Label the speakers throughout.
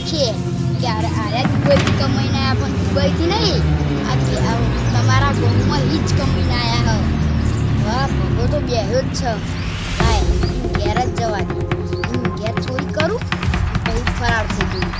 Speaker 1: પૂછીએ કે આરે દુબઈથી કમાઈને આવ્યા પણ દુબઈથી નહીં આ તમારા ગામમાં જ કમાઈને આવ્યા વાહ ભગો તો બેહ્યો જ છે હાય ઘેર જ જવા દે ઘેર ચોરી કરું પછી ફરાર થઈ ગયું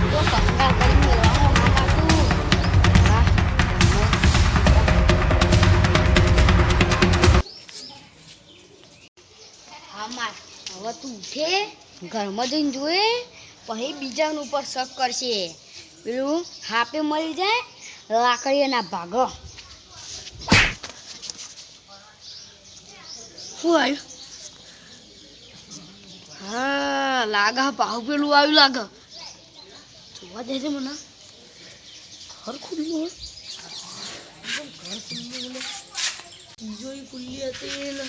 Speaker 1: તો કંગાળ કરીને મેળવાનો મામા તું વાહ માર હવે તું ઉઠે ઘરમાં જઈને જોએ પછી બીજાનું ઉપર શક કરશે પેલું હાપે મળી જાય લાકડીના ભાગો શું આવ્યું હા લાગે પાહુ પેલું આવ્યું લાગે જોવા દેજે મને ઘર ખુલ્લું ઘર ખુલ્લું તિજોરી ખુલ્લી હતી ને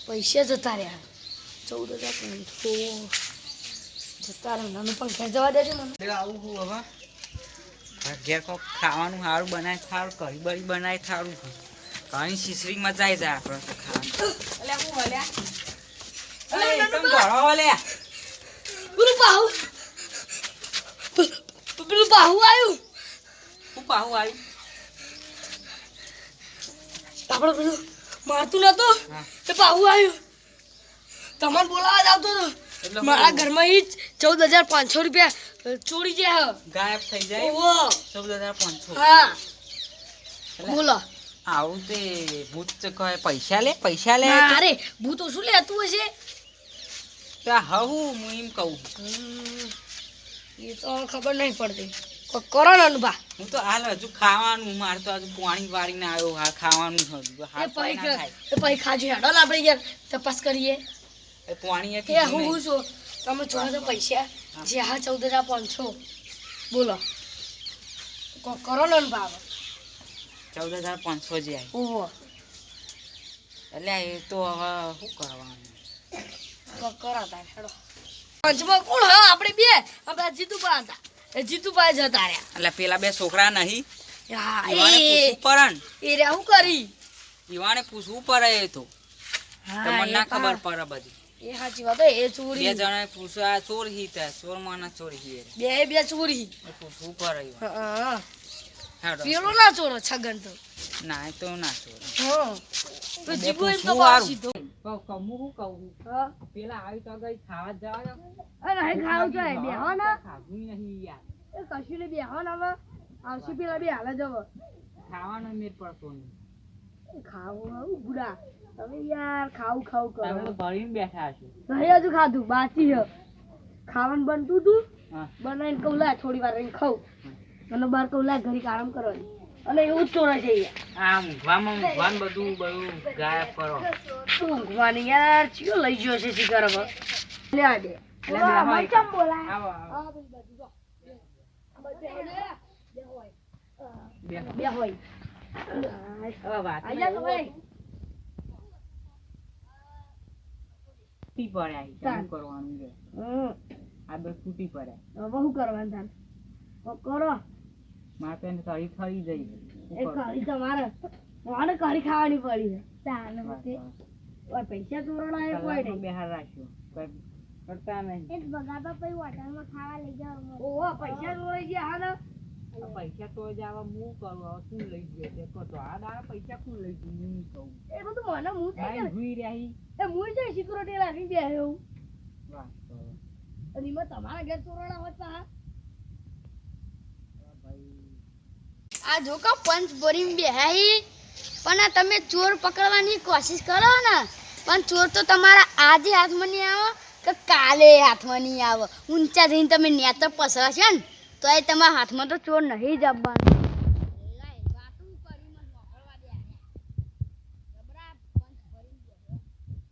Speaker 1: પૈસા જતા રહ્યા 14,500 જતા રહ્યા નાનું પણ ઘેર જવા દેજે મને
Speaker 2: આવું હું હવે ઘેર કોક ખાવાનું સારું બનાય સારું કઢી બળી બનાય સારું ઘણી શીશરી મચાઈ જાય આપણે તો ખાવાનું
Speaker 1: પેલું પાહુ આવ્યું
Speaker 2: શું પાહુ આવ્યું
Speaker 1: આપણે પેલું મારતું નતો એ પાહુ આવ્યું તમારે બોલાવા જ આવતો હતો મારા ઘરમાં ઈ 14,500 રૂપિયા ચોરી ગયા
Speaker 2: ગાયબ થઈ જાય
Speaker 1: ઓહો
Speaker 2: 14,500
Speaker 1: હા બોલો
Speaker 2: આવું તે ભૂત કહે પૈસા લે
Speaker 1: અરે ભૂત તો શું લેતું હશે
Speaker 2: હું એમ કહું
Speaker 1: એ તો ખબર નહીં પડતી કરો ને અનુભા
Speaker 2: હું તો હાલ હજુ ખાવાનું મારે તો હજુ પાણી વાળીને આવ્યો હા ખાવાનું
Speaker 1: એ પછી ખાજો હેડો ને આપણે યાર તપાસ કરીએ
Speaker 2: પાણી
Speaker 1: એ હું છું તમે જોવા તો પૈસા જે હા 14,500 બોલો કરો ને અનુભા
Speaker 2: 14,500 જે આવી
Speaker 1: ઓહો
Speaker 2: એટલે એ તો હવે શું કરવાનું
Speaker 1: કરાતા હેડો પંચમાં કોણ હા આપણે બે આપણે જીતુપા હતા એ જીતુપા જતા રહ્યા
Speaker 2: એટલે પેલા બે છોકરા નહીં
Speaker 1: હા
Speaker 2: ઈવાને પૂછવું પડે ને
Speaker 1: એ રે હું કરી
Speaker 2: ઈવાને પૂછવું પડે એ તો તમને ના ખબર પડે બધી
Speaker 1: એ સાચી વાત એ ચોરી
Speaker 2: બે જણા પૂછવા ચોર હી તે ચોર માના ચોર હી
Speaker 1: બે ચોરી
Speaker 2: પૂછવું પડે
Speaker 1: હા
Speaker 2: હેડો
Speaker 1: પેલો ના ચોરો છગન તો
Speaker 2: ના એ તો ના ચોર
Speaker 1: હા તો જીબુ એમ તો સીધો
Speaker 2: કમું હું કહું
Speaker 1: હા
Speaker 2: પેલા આવી તો ગઈ ખાવા જવા
Speaker 1: અરે નહીં ખાવ તો બેહો ને
Speaker 2: ખાધું નહીં યાર
Speaker 1: એ કશું ને બેહો ને હવે આવશે પેલા બે હાલે જવો
Speaker 2: ખાવાનો મેર પડતો નહીં
Speaker 1: ખાવું હું ગુડા તમે યાર ખાવું કરો
Speaker 2: તમે તો ભરીને બેઠા છો
Speaker 1: નહીં હજુ ખાધું બાકી છે ખાવાનું બનતું તું
Speaker 2: હા
Speaker 1: બનાવીને કહું લા થોડી વાર રહીને ખાઉં અને બાર કહું લા ઘડીક આરામ કરવાની અને એવું જ ચોરા છે
Speaker 2: આ ઊંઘવાનું બધું ગાયબ કરો
Speaker 1: શું ઊંઘવાની યાર ચિયો લઈ ગયો છે શિકાર હવે લે આ દે બે હોય
Speaker 2: હવે વાત તૂટી પડ્યા શું કરવાનું છે આ બે તૂટી પડ્યા
Speaker 1: હવે શું કરવાનું તાર કરો
Speaker 2: મારે તો કઢી ખરી જઈ
Speaker 1: એ કઢી તમારે મારે કઢી ખાવાની પડી છે પૈસા ચોરણા એ કોઈ નહીં
Speaker 2: બહાર રાખ્યો કઈ કરતા નહીં
Speaker 1: એક બગાડો પછી હોટલમાં ખાવા લઈ જાવ ઓહો પૈસા ચોરાઈ ગયા હા ને
Speaker 2: પૈસા તો જ આવા હું કરું હવે શું લઈ ગયો તે કહો તો આ દાડા પૈસા શું લઈ ગયું હું કહું
Speaker 1: એ બધું મને હું
Speaker 2: ભાઈ ભૂઈ રહી
Speaker 1: એ હું જાય સિક્યુરિટી રાખી બે એવું
Speaker 2: વાહ
Speaker 1: અને એમાં તમારા ઘેર ચોરણા હોત પા આ જો કા પંચ બોરી બેહાઈ પણ તમે ચોર પકડવાની કોશિશ કરો ને પણ ચોર તો તમારા આજે હાથમાં નહીં આવે કે કાલે હાથમાં નહીં આવે ઊંચા થઈને તમે નેતો પસરાશે ને તો એ તમારા હાથમાં તો ચોર નહીં જવાનું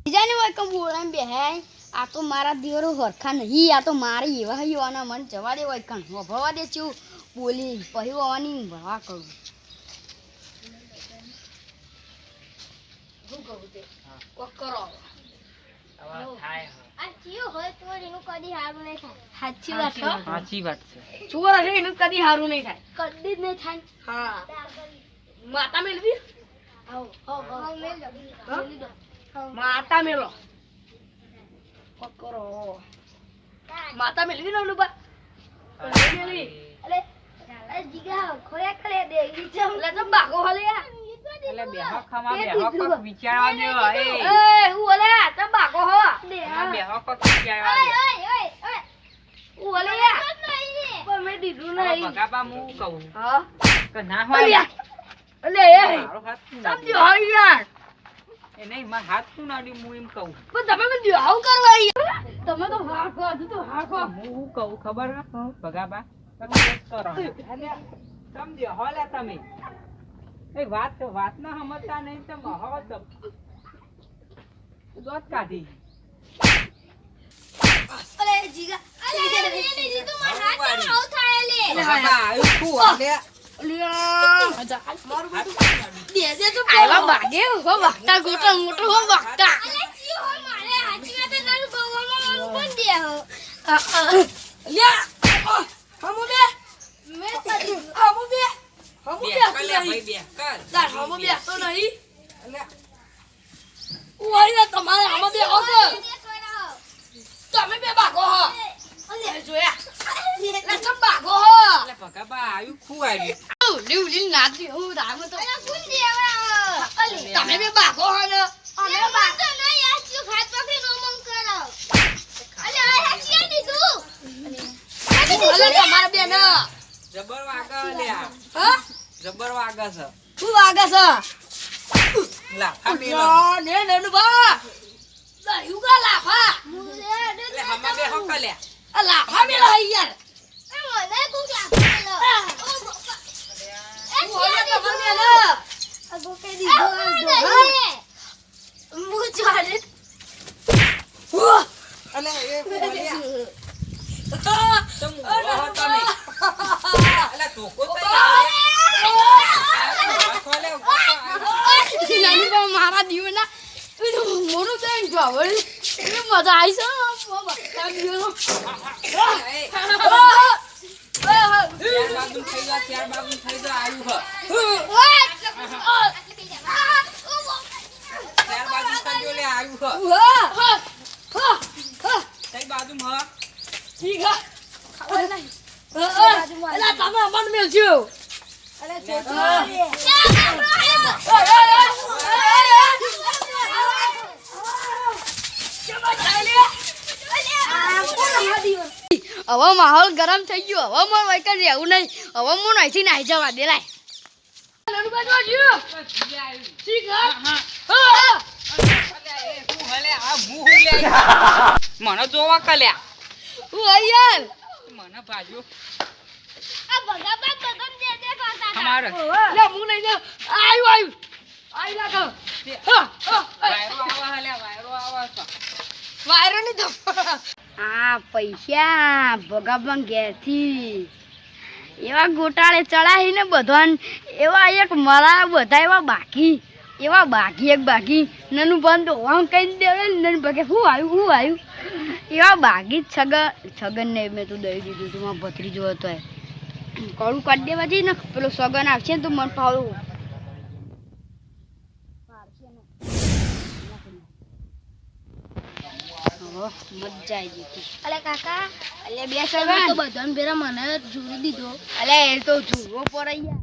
Speaker 1: બીજાને હોય કે બોલાને બેહાય આ તો મારા દિયરો હરખા નહીં આ તો મારી એવા હૈયાના મન જવા દે હોય કણ ભવા દે છું બોલી પછી આવવાની ભવા કરું શું કહું તે કોક કરો આ ચિયો હોય ચોર એનું કદી હારું નહીં થાય સાચી વાત છે
Speaker 2: સાચી વાત છે
Speaker 1: ચોર હશે એનું કદી હારું નહીં થાય કદી જ નહીં થાય હા માતા મેલવી આવો આવો મેલ દો માતા મેલો પકડો માતા મેલવી નો લુબા મેલવી અલે અરે જીગા ખોયા ખલે દે ઈ ચમ લે તો બાગો હલે
Speaker 2: એટલે બેહો ખમા બેહો કોક વિચારવા દે એ
Speaker 1: હું ઓલે તો બાગો હો દે
Speaker 2: બેહો કોક વિચારવા દે
Speaker 1: ઓય હું ઓલે યા પણ મે દીધું નહીં
Speaker 2: બગાબા હું કહું
Speaker 1: હા
Speaker 2: કે ના હોય
Speaker 1: અલે એ
Speaker 2: મારો હાથ
Speaker 1: સમજો હા યાર
Speaker 2: એ નહીં માર હાથ શું નાડ્યું હું એમ કહું
Speaker 1: પણ તમે મને આવું કરવા તમે તો હા કહો તો હા કહો
Speaker 2: હું શું કહું ખબર હે બગાબા તમે એક કરો એટલે સમજો હોલે તમે એ વાત ના સમજતા નહીં તો મહો દોત કાઢી
Speaker 1: અરે જીગા અરે દીદી તો માર હાથ આવ થાય લે
Speaker 2: બગાબા આયુ શું હાલે
Speaker 1: મારું બધું દે દે તો આવા બાગે હો વખતા ગોટો મોટો હો વખતા અલે જી હો મારે હાચી વાત તારું બવામાં કોણ દે હો લ્યા હમુ બે મે હમુ બે
Speaker 2: બે કર લે ભાઈ બે કર
Speaker 1: તાર હમુ બે તો નહીં
Speaker 2: એટલે
Speaker 1: ઓય તમારે હમુ બે હો કે તમે બે બાગો હો અલે જોયા લે તમ બાગો હો
Speaker 2: એટલે બગાબા આયુ શું આવ્યું
Speaker 1: લીવલી નાતી હું રામ તો અરે કોણ દેવા અલે તમે બે બાગો હો ને અમે બાગો નહીં આ ચો ખાત પકડી નો મમ કરો અલે આ હાચી દીધું અલે તમારા બે ના
Speaker 2: જબર વાગા લે
Speaker 1: હા
Speaker 2: જબર વાગા છે
Speaker 1: હું વાગે છે
Speaker 2: લાફા મેલો
Speaker 1: ને ને બા લા યુગા લાફા
Speaker 2: એટલે હમા બે હો કલે
Speaker 1: આ લાફા મેલા યાર મને કોક લાફા મેલો હું ઓલે તમાર મેલો આ ગોકે દીધો હું ચાલે
Speaker 2: અલે એ બોલ્યા તમ ઓહો તમે અલે ટોકો ખોલે
Speaker 1: નાની બા મારા દીવના મોરું દેન જોવલ એ મજા આવી છે બક્કા દીવો
Speaker 2: ચાર બાજુ થઈ ગયો આયુ હ ચાર બાજુ થઈ ગયો લે આયુ હ કઈ બાજુ હ
Speaker 1: ઠીક હે અલા તમે અમન મેલજો અલે હવે માહોલ ગરમ થઈ ગયો હવે મોર વૈકન રહેવું નહીં હવે મોર અહીંથી નાહી જવા દે લાય
Speaker 2: મને જોવા કલ્યા મને બાજુ અમારે
Speaker 1: વાયરો ની તો આ પૈસા ભગાબન ઘેરથી એવા ગોટાળે ચડાવીને બધાને એવા એક મરા બધા એવા બાકી એક બાકી નનું બંધ ઓમ કઈ દેવે નન બગે હું આવ્યું એવા બાકી છગન ને મેં તો દઈ દીધું તું મારા ભત્રીજો હતો એ કળું કાઢી દેવા જઈ ને પેલો સગન આવશે ને તો મન પાવડું મજા આવી ગઈ અલે કાકા અલે બે સગન તો બધાને ભેરા મને જોડી દીધો અલે એ તો જોવો પડે યાર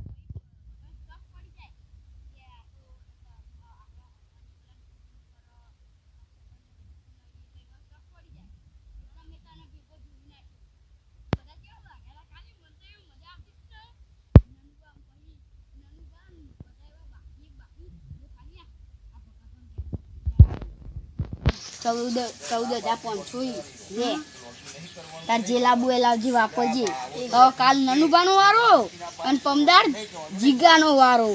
Speaker 1: ચૌદ 1400 લે તાર જે લાબુ એ લાવજી વાપરજી હવે કાલ નનુબાનો વારો અને પમદાર જીગાનો વારો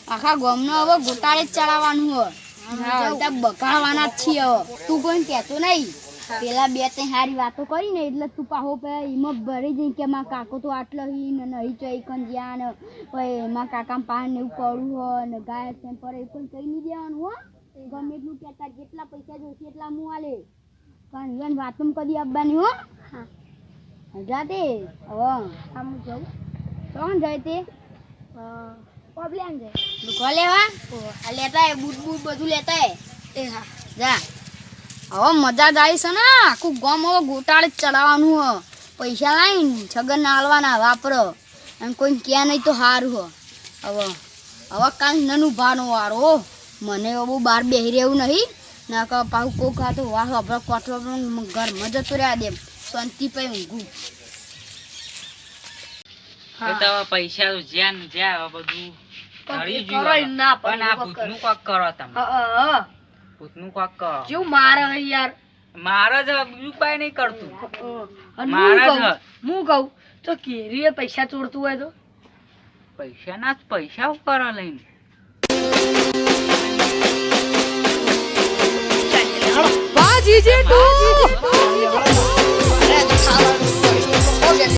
Speaker 1: આખા ગામનો હવે ગોટાળે જ ચડાવવાનું હોય હા બકાળવાના જ છીએ હવે તું કોઈ કહેતો નહીં પેલા બે ત્રણ સારી વાતો કરી ને એટલે તું પાહો એમાં ભરી જઈ કે મારા કાકો તો આટલો હી ને નહીં ચોઈકન જ્યાં ને પછી મારા કાકા પાન ને એવું પડવું હોય ને ગાય છે પર એ કોઈ કહી નહીં દેવાનું હો ગમે એટલું કહેતા જેટલા પૈસા જોઈશે એટલા હું આલે પણ ઈવન વાતમ કદી આપવાની હો જાતે હવે આમ જાઉં કોણ જાય તે પ્રોબ્લેમ છે દુખવા લેવા આ લેતા બૂટ બૂટ બધું લેતા એ હા જા હવે મજા જ આવી છે ને આખું ગામ હવે ગોટાળે જ ચડાવવાનું હ પૈસા લાવીને છગન નાલવાના વાપરો એમ કોઈ ક્યાં નહીં તો સારું હવે કાલ નાનું ભાનો વારો હો. મને હવે બહુ બહાર બેસી રહેવું નહીં ના કે પાછું કોક ખાતો વાહ આપણે કોઠો ઘરમાં જતો રહ્યા દે શાંતિ પઈ ઊંઘું.
Speaker 2: એ તો હવે પૈસા તો જ્યાં ને જ્યાં હવે બધું ઢળી ગયું
Speaker 3: કરો
Speaker 2: હવે.
Speaker 3: ના
Speaker 2: પણ આ ભૂતનું કોક કરો તમે. ભૂતનું કોક કરો.
Speaker 3: કેવું મારે હે યાર
Speaker 2: મારે જ હવે બીજું કાંઈ નહીં કરતું.
Speaker 3: અને
Speaker 2: મારા જ
Speaker 3: હું કહું તો કેરીએ પૈસા ચોરતું હોય તો
Speaker 2: પૈસા જ પૈસા કરો લઈને.
Speaker 3: બાજી જે